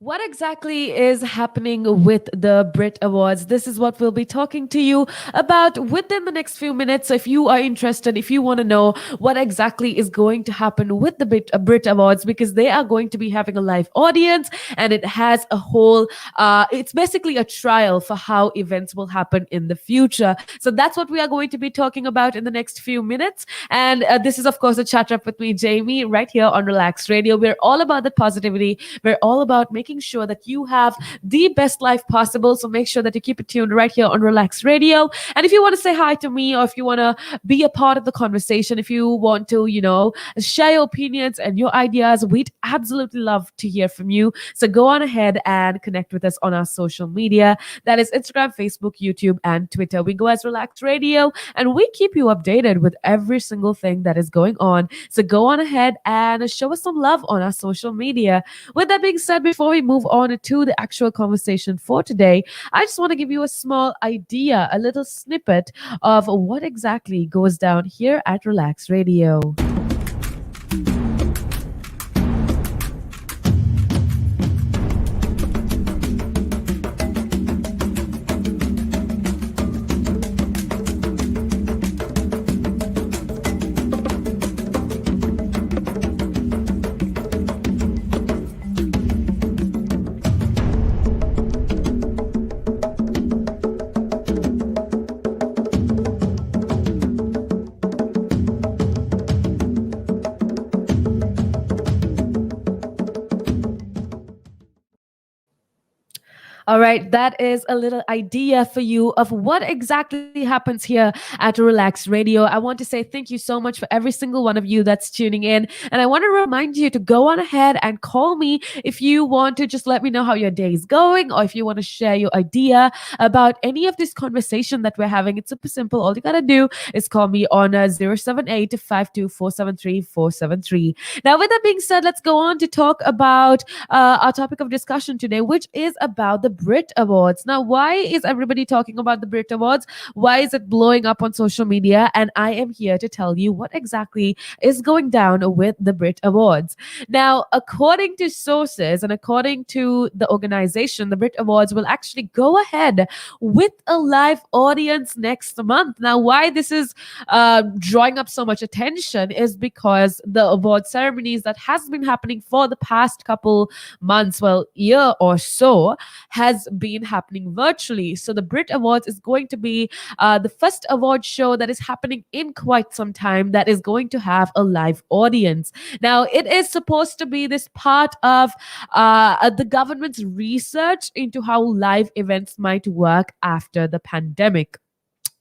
What exactly is happening with the Brit Awards? This is what we'll be talking to you about within the next few minutes. So, if you are interested, if you want to know what exactly is going to happen with the Brit Awards, because they are going to be having a live audience and it has a whole, it's basically a trial for how events will happen in the future. So, that's what we are going to be talking about in the next few minutes. And this is, of course, a chat up with me, Jamie, right here on Relax Radio. We're all about the positivity. We're all about making sure that you have the best life possible. So make sure that you keep it tuned right here on Relax Radio. And if you want to say hi to me, or if you want to be a part of the conversation, if you want to, share your opinions and your ideas, we'd absolutely love to hear from you. So go on ahead and connect with us on our social media. That is Instagram, Facebook, YouTube, and Twitter. We go as Relax Radio, and we keep you updated with every single thing that is going on. So go on ahead and show us some love on our social media. With that being said, before we move on to the actual conversation for today, I just want to give you a small idea, a little snippet of what exactly goes down here at Relax Radio. All right, that is a little idea for you of what exactly happens here at Relax Radio. I want to say thank you so much for every single one of you that's tuning in. And I want to remind you to go on ahead and call me if you want to just let me know how your day is going, or if you want to share your idea about any of this conversation that we're having. It's super simple. All you got to do is call me on 078 Now, with that being said, let's go on to talk about our topic of discussion today, which is about the Brit Awards. Now, why is everybody talking about the Brit Awards? Why is it blowing up on social media? And I am here to tell you what exactly is going down with the Brit Awards. Now, according to sources and according to the organization, the Brit Awards will actually go ahead with a live audience next month. Now, why this is drawing up so much attention is because the award ceremonies that has been happening for the past couple months, well, year or so, has been happening virtually. So the Brit Awards is going to be the first award show that is happening in quite some time that is going to have a live audience. Now, it is supposed to be this part of the government's research into how live events might work after the pandemic.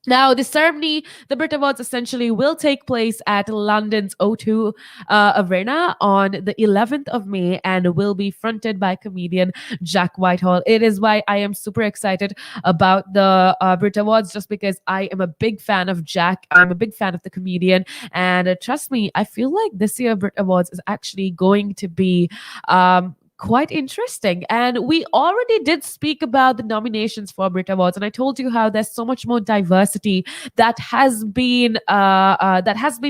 Now, the ceremony, the Brit Awards, essentially will take place at London's O2 Arena on the 11th of May and will be fronted by comedian Jack Whitehall. It is why I am super excited about the Brit Awards, just because I am a big fan of Jack. I'm a big fan of the comedian. And trust me, I feel like this year Brit Awards is actually going to be quite interesting. And we already did speak about the nominations for Brit Awards, and I told you how there's so much more diversity that has been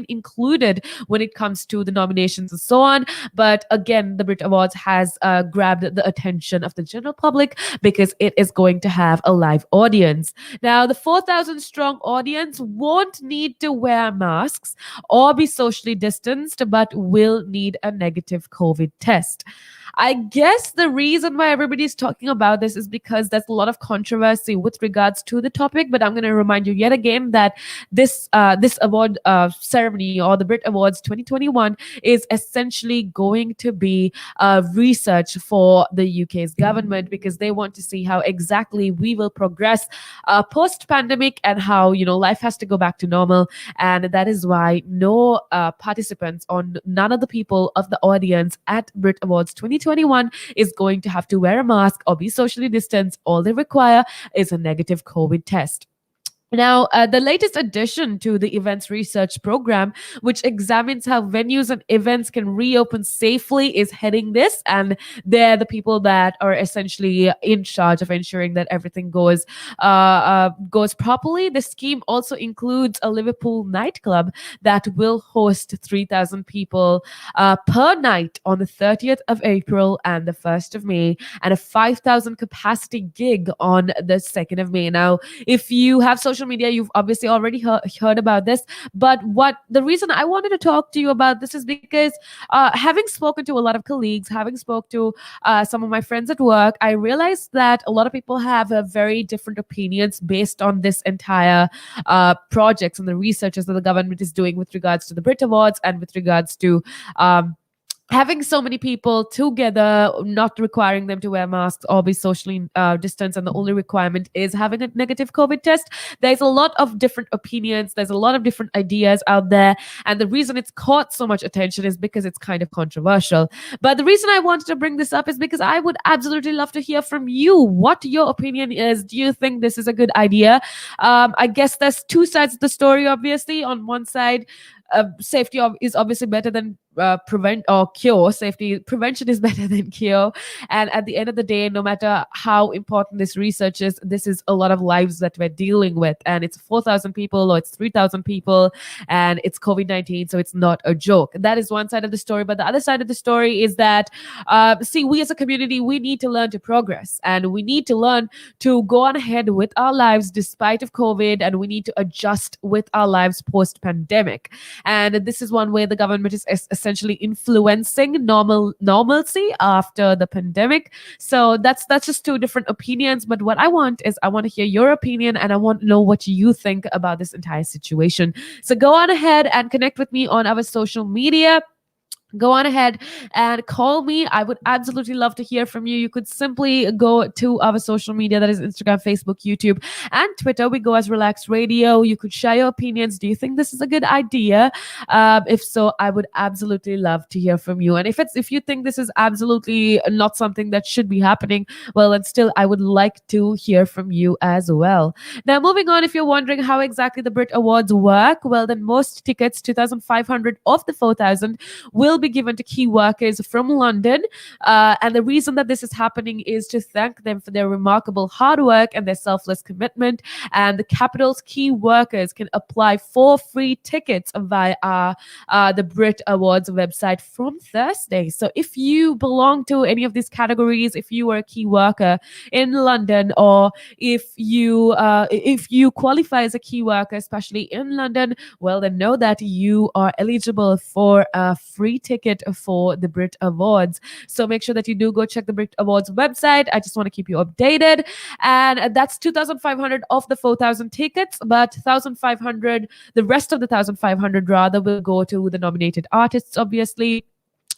included when it comes to the nominations and so on. But again, the Brit Awards has grabbed the attention of the general public because it is going to have a live audience. Now, the 4,000 strong audience won't need to wear masks or be socially distanced, but will need a negative COVID test. I guess the reason why everybody's talking about this is because there's a lot of controversy with regards to the topic. But I'm going to remind you yet again that this award ceremony, or the Brit Awards 2021, is essentially going to be research for the UK's government, because they want to see how exactly we will progress post-pandemic and how life has to go back to normal. And that is why no participants or none of the people of the audience at Brit Awards 2021 is going to have to wear a mask or be socially distanced. All they require is a negative COVID test. Now, the latest addition to the events research program, which examines how venues and events can reopen safely, is heading this. And they're the people that are essentially in charge of ensuring that everything goes properly. The scheme also includes a Liverpool nightclub that will host 3,000 people per night on the 30th of April and the 1st of May, and a 5,000 capacity gig on the 2nd of May. Now, if you have social media, you've obviously already heard about this. But what the reason I wanted to talk to you about this is because having spoken to a lot of colleagues, having spoke to some of my friends at work, I realized that a lot of people have very different opinions based on this entire projects and the researches that the government is doing with regards to the Brit Awards and with regards to having so many people together, not requiring them to wear masks or be socially distanced, and the only requirement is having a negative COVID test. There's a lot of different opinions, there's a lot of different ideas out there, and the reason it's caught so much attention is because it's kind of controversial. But the reason I wanted to bring this up is because I would absolutely love to hear from you what your opinion is. Do you think this is a good idea? I guess there's two sides of the story, obviously. On one side, safety is obviously better than prevent or cure. Safety prevention is better than cure. And at the end of the day, no matter how important this research is, this is a lot of lives that we're dealing with. And it's 4,000 people or it's 3,000 people, and it's COVID-19. So it's not a joke. That is one side of the story. But the other side of the story is that, see, we as a community, we need to learn to progress, and we need to learn to go on ahead with our lives despite of COVID, and we need to adjust with our lives post-pandemic. And this is one way the government is essentially influencing normalcy after the pandemic. So that's just two different opinions. But what I want is, I want to hear your opinion, and I want to know what you think about this entire situation. So go on ahead and connect with me on our social media. Go on ahead and call me. I would absolutely love to hear from you. You could simply go to our social media, that is Instagram, Facebook, YouTube, and Twitter. We go as Relax Radio. You could share your opinions. Do you think this is a good idea? If so, I would absolutely love to hear from you. And if you think this is absolutely not something that should be happening, well, then still, I would like to hear from you as well. Now, moving on, if you're wondering how exactly the Brit Awards work, well, then most tickets, 2,500 of the 4,000, will be given to key workers from London. And the reason that this is happening is to thank them for their remarkable hard work and their selfless commitment. And the capital's key workers can apply for free tickets via the Brit Awards website from Thursday. So if you belong to any of these categories, if you are a key worker in London, or if you qualify as a key worker, especially in London, well, then know that you are eligible for a free ticket for the Brit Awards. So make sure that you do go check the Brit Awards website. I just want to keep you updated. And that's 2,500 of the 4,000 tickets, but 1,500, the rest of the 1,500 rather, will go to the nominated artists, obviously,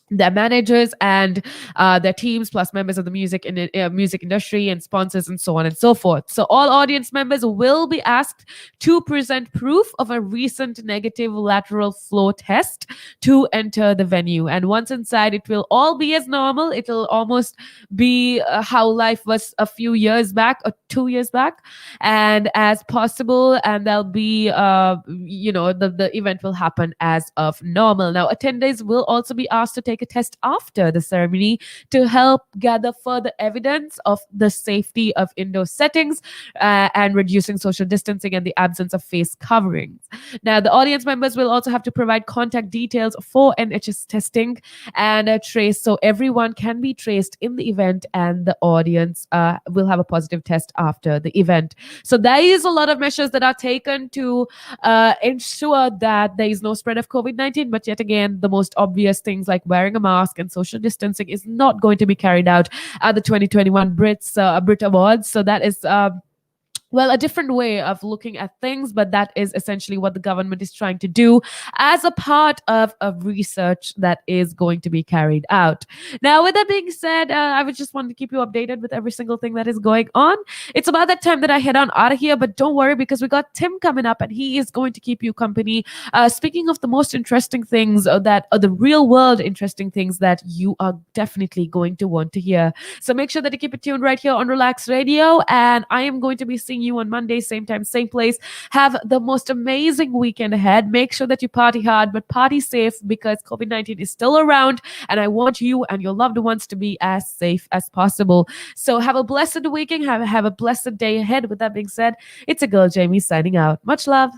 their managers and their teams, plus members of the music industry and sponsors and so on and so forth. So all audience members will be asked to present proof of a recent negative lateral flow test to enter the venue. And once inside, it will all be as normal. It will almost be how life was a few years back or 2 years back, and as possible. And there'll be, the event will happen as of normal. Now, attendees will also be asked to take a test after the ceremony to help gather further evidence of the safety of indoor settings and reducing social distancing and the absence of face coverings. Now, the audience members will also have to provide contact details for NHS testing and trace, so everyone can be traced in the event, and the audience will have a positive test after the event. So there is a lot of measures that are taken to ensure that there is no spread of COVID-19. But yet again, the most obvious things like wearing a mask and social distancing is not going to be carried out at the 2021 Brit Awards. So that is well, a different way of looking at things, but that is essentially what the government is trying to do as a part of a research that is going to be carried out. Now, with that being said, I would just want to keep you updated with every single thing that is going on. It's about that time that I head on out of here, but don't worry, because we got Tim coming up and he is going to keep you company. Speaking of the most interesting things that are the real world interesting things that you are definitely going to want to hear. So make sure that you keep it tuned right here on Relax Radio, and I am going to be seeing you on Monday, same time, same place. Have the most amazing weekend ahead. Make sure that you party hard, but party safe because COVID-19 is still around. And I want you and your loved ones to be as safe as possible. So have a blessed weekend. Have a blessed day ahead. With that being said, it's a girl, Jamie, signing out. Much love.